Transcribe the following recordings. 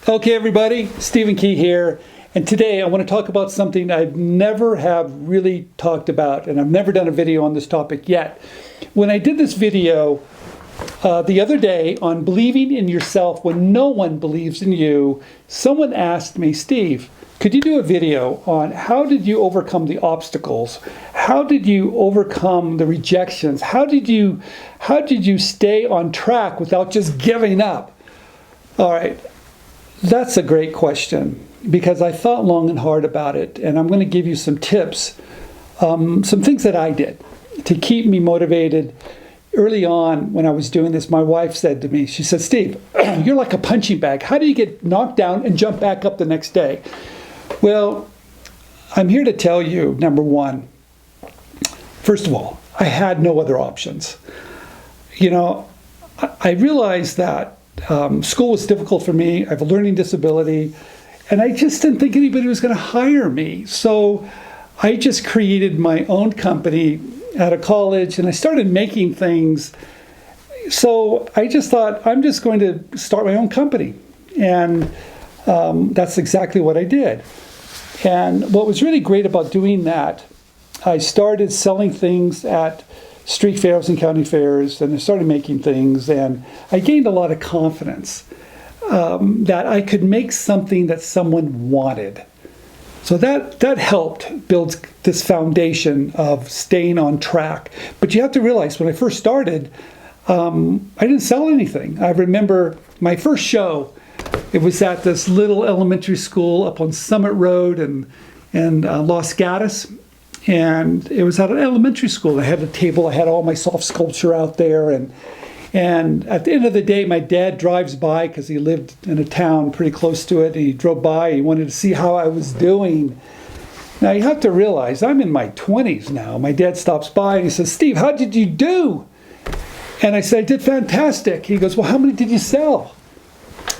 Okay, everybody, Stephen Key here, and today I want to talk about something I've never have really talked about, and I've never done a video on this topic yet. When I did this video the other day on believing in yourself when no one believes in you, someone asked me, Steve, could you do a video on how did you overcome the obstacles? How did you overcome the rejections? How did you stay on track without just giving up? All right. That's a great question because I thought long and hard about it, and I'm going to give you some tips, some things that I did to keep me motivated. Early on when I was doing this, my wife said to me, she said, Steve, you're like a punching bag. How do you get knocked down and jump back up the next day? Well, I'm here to tell you, number one, first of all, I had no other options. You know, I realized that school was difficult for me. I have a learning disability, and I just didn't think anybody was going to hire me. So I just created my own company out of college, and I started making things. So I just thought, I'm just going to start my own company. And that's exactly what I did. And what was really great about doing that, I started selling things at street fairs and county fairs, and I started making things, and I gained a lot of confidence that I could make something that someone wanted. So that helped build this foundation of staying on track. But you have to realize, when I first started, I didn't sell anything. I remember my first show, it was at this little elementary school up on Summit Road in Los Gatos. And it was at an elementary school. I had a table, I had all my soft sculpture out there, and at the end of the day, my dad drives by because he lived in a town pretty close to it, and he drove by, he wanted to see how I was doing. Now you have to realize, I'm in my 20s now. My dad stops by and he says, Steve, how did you do? And I said, I did fantastic. He goes, well, how many did you sell?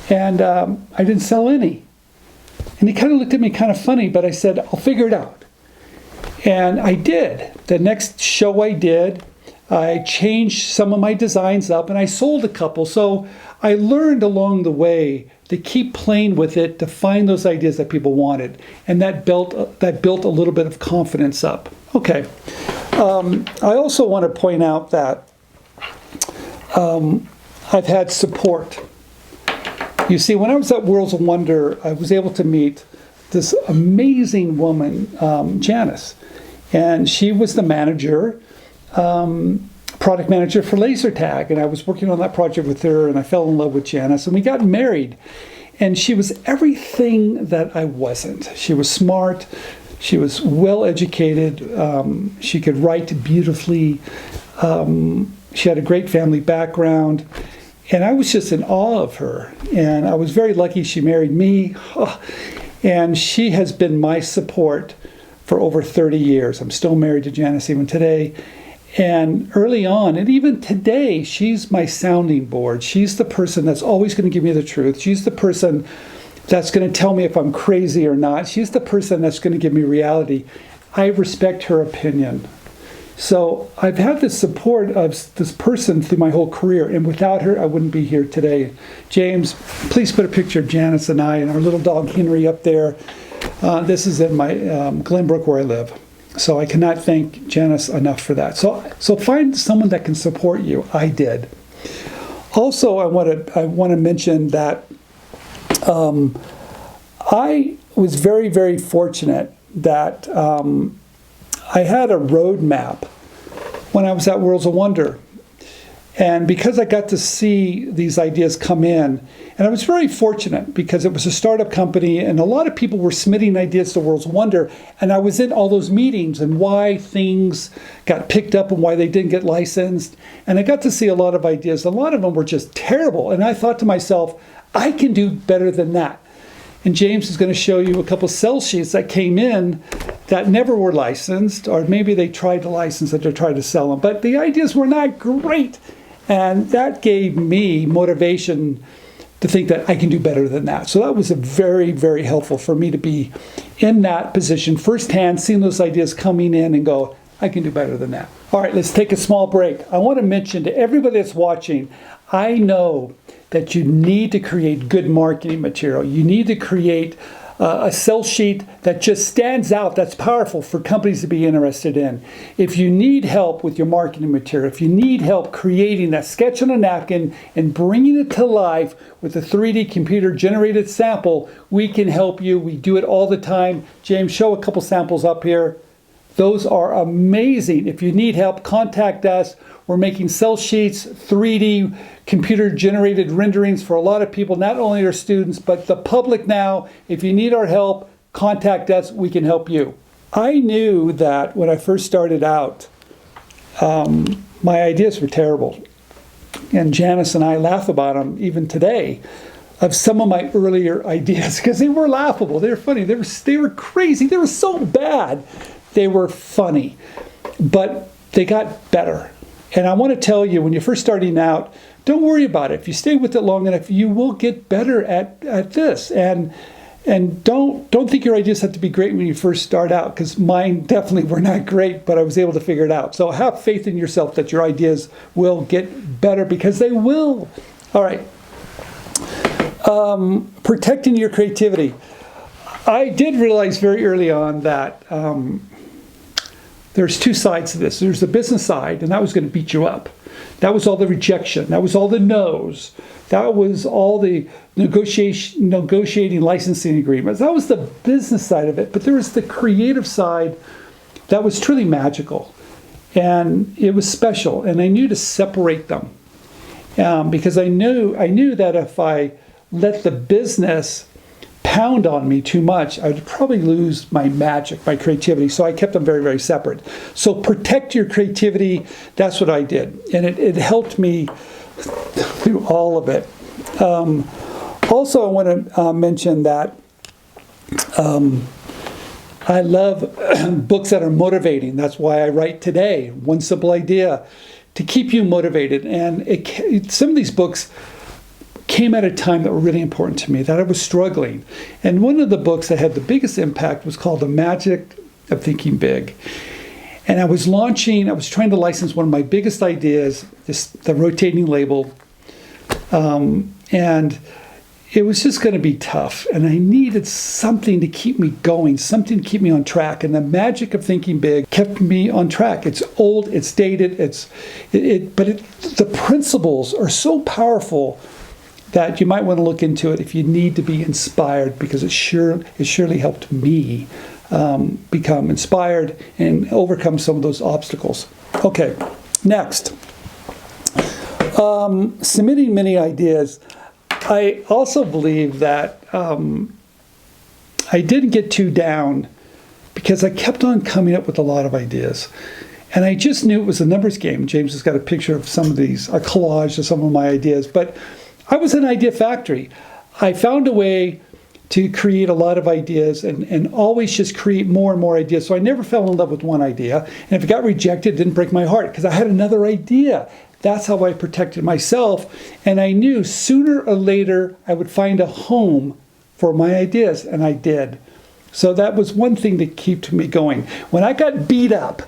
And I didn't sell any. And he kind of looked at me kind of funny, but I said, I'll figure it out. And I did. The next show I did, I changed some of my designs up, and I sold a couple. So I learned along the way to keep playing with it, to find those ideas that people wanted. And that built a little bit of confidence up. Okay. I also want to point out that I've had support. You see, when I was at Worlds of Wonder, I was able to meet this amazing woman, Janice. And she was the manager, product manager for laser tag. And I was working on that project with her, and I fell in love with Janice, and we got married. And she was everything that I wasn't. She was smart. She was well educated. She could write beautifully. She had a great family background. And I was just in awe of her. And I was very lucky she married me. And she has been my support for over 30 years. I'm still married to Janice even today. And early on, and even today, she's my sounding board. She's the person that's always going to give me the truth. She's the person that's going to tell me if I'm crazy or not. She's the person that's going to give me reality. I respect her opinion. So I've had the support of this person through my whole career, and without her, I wouldn't be here today. James, please put a picture of Janice and I and our little dog Henry up there. This is in my Glenbrook, where I live. So I cannot thank Janice enough for that. So find someone that can support you. I did. Also, I want to mention that I was very, very fortunate that I had a roadmap when I was at Worlds of Wonder. And because I got to see these ideas come in, and I was very fortunate because it was a startup company and a lot of people were submitting ideas to Worlds of Wonder, and I was in all those meetings and why things got picked up and why they didn't get licensed. And I got to see a lot of ideas. A lot of them were just terrible. And I thought to myself, I can do better than that. And James is going to show you a couple sell sheets that came in that never were licensed, or maybe they tried to license it or tried to sell them. But the ideas were not great. And that gave me motivation to think that I can do better than that. So that was a very, very helpful for me to be in that position firsthand, seeing those ideas coming in and go, I can do better than that. All right, let's take a small break. I want to mention to everybody that's watching, I know that you need to create good marketing material. You need to create a sell sheet that just stands out, that's powerful for companies to be interested in. If you need help with your marketing material, if you need help creating that sketch on a napkin and bringing it to life with a 3D computer generated sample, we can help you. We do it all the time. James, show a couple samples up here. Those are amazing. If you need help, contact us. We're making sell sheets, 3D computer-generated renderings for a lot of people, not only our students, but the public now. If you need our help, contact us. We can help you. I knew that when I first started out, my ideas were terrible. And Janice and I laugh about them even today, of some of my earlier ideas, because they were laughable. They were funny. They were crazy. They were so bad. They were funny. But they got better. And I want to tell you, when you're first starting out, don't worry about it. If you stay with it long enough, you will get better at this. And don't think your ideas have to be great when you first start out, because mine definitely were not great, but I was able to figure it out. So have faith in yourself that your ideas will get better, because they will. All right. Protecting your creativity. I did realize very early on that there's two sides to this. There's the business side, and that was going to beat you up. That was all the rejection. That was all the no's. That was all the negotiating licensing agreements. That was the business side of it. But there was the creative side that was truly magical. And it was special. And I knew to separate them. Because I knew that if I let the business pound on me too much, I would probably lose my magic, my creativity. So I kept them very, very separate. So protect your creativity. That's what I did. And it helped me through all of it. Also, I want to mention that I love books that are motivating. That's why I write today. One simple idea to keep you motivated. And some of these books came at a time that were really important to me, that I was struggling. And one of the books that had the biggest impact was called The Magic of Thinking Big. And I was trying to license one of my biggest ideas, the rotating label. And it was just going to be tough. And I needed something to keep me going, something to keep me on track. And The Magic of Thinking Big kept me on track. It's old, it's dated, but the principles are so powerful that you might want to look into it if you need to be inspired, because it surely helped me become inspired and overcome some of those obstacles. Okay, next. Submitting many ideas. I also believe that I didn't get too down, because I kept on coming up with a lot of ideas. And I just knew it was a numbers game. James has got a picture of some of these, a collage of some of my ideas. But I was an idea factory. I found a way to create a lot of ideas and always just create more and more ideas. So I never fell in love with one idea. And if it got rejected, it didn't break my heart, because I had another idea. That's how I protected myself. And I knew sooner or later I would find a home for my ideas, and I did. So that was one thing that kept me going. When I got beat up,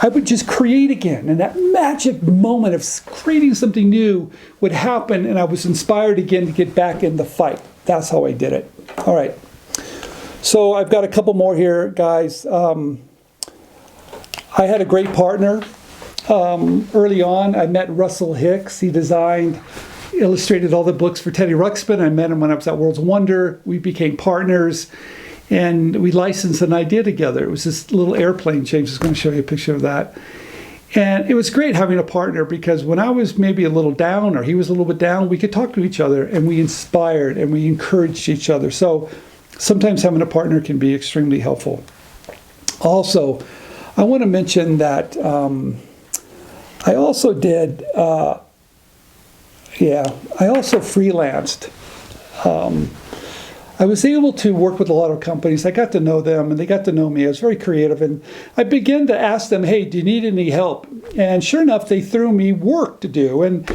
I would just create again. And that magic moment of creating something new would happen, and I was inspired again to get back in the fight. That's how I did it. All right. So I've got a couple more here, guys. I had a great partner. Early on, I met Russell Hicks. He illustrated all the books for Teddy Ruxpin. I met him when I was at World's Wonder. We became partners. And we licensed an idea together. It was this little airplane. James is going to show you a picture of that. And it was great having a partner, because when I was maybe a little down or he was a little bit down, we could talk to each other, and we inspired and we encouraged each other. So sometimes having a partner can be extremely helpful. Also, I want to mention that I also did, I also freelanced. I was able to work with a lot of companies. I got to know them, and they got to know me. I was very creative, and I began to ask them, hey, do you need any help? And sure enough, they threw me work to do. And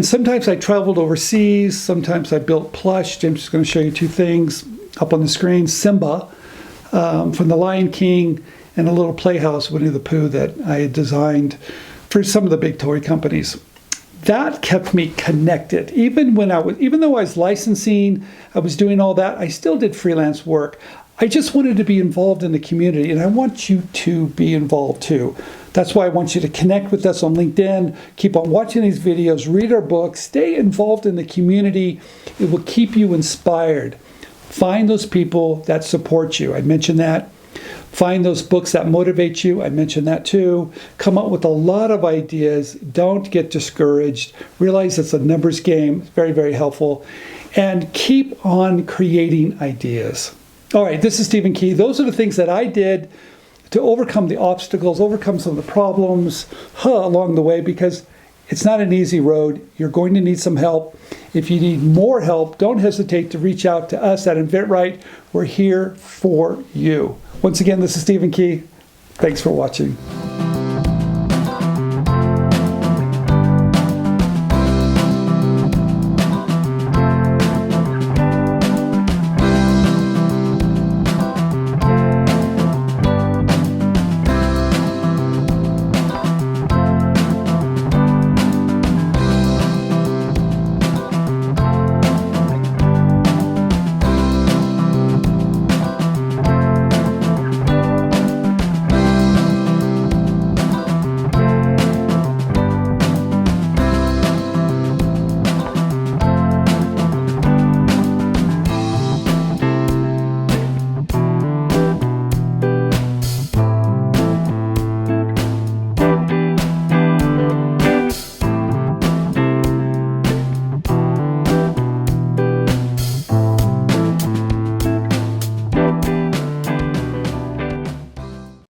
sometimes I traveled overseas. Sometimes I built plush. James is going to show you two things up on the screen. Simba from The Lion King, and a little playhouse, Winnie the Pooh, that I had designed for some of the big toy companies. that kept me connected. Even though I was licensing, I was doing all that, I still did freelance work. I just wanted to be involved in the community, and I want you to be involved too. That's why I want you to connect with us on LinkedIn, keep on watching these videos, read our books, stay involved in the community. It will keep you inspired. Find those people that support you. I mentioned that. Find those books that motivate you. I mentioned that too. Come up with a lot of ideas. Don't get discouraged. Realize it's a numbers game. It's very, very helpful. And keep on creating ideas. All right, this is Stephen Key. Those are the things that I did to overcome the obstacles, overcome some of the problems along the way, because it's not an easy road. You're going to need some help. If you need more help, don't hesitate to reach out to us at inventRight. We're here for you. Once again, this is Stephen Key. Thanks for watching.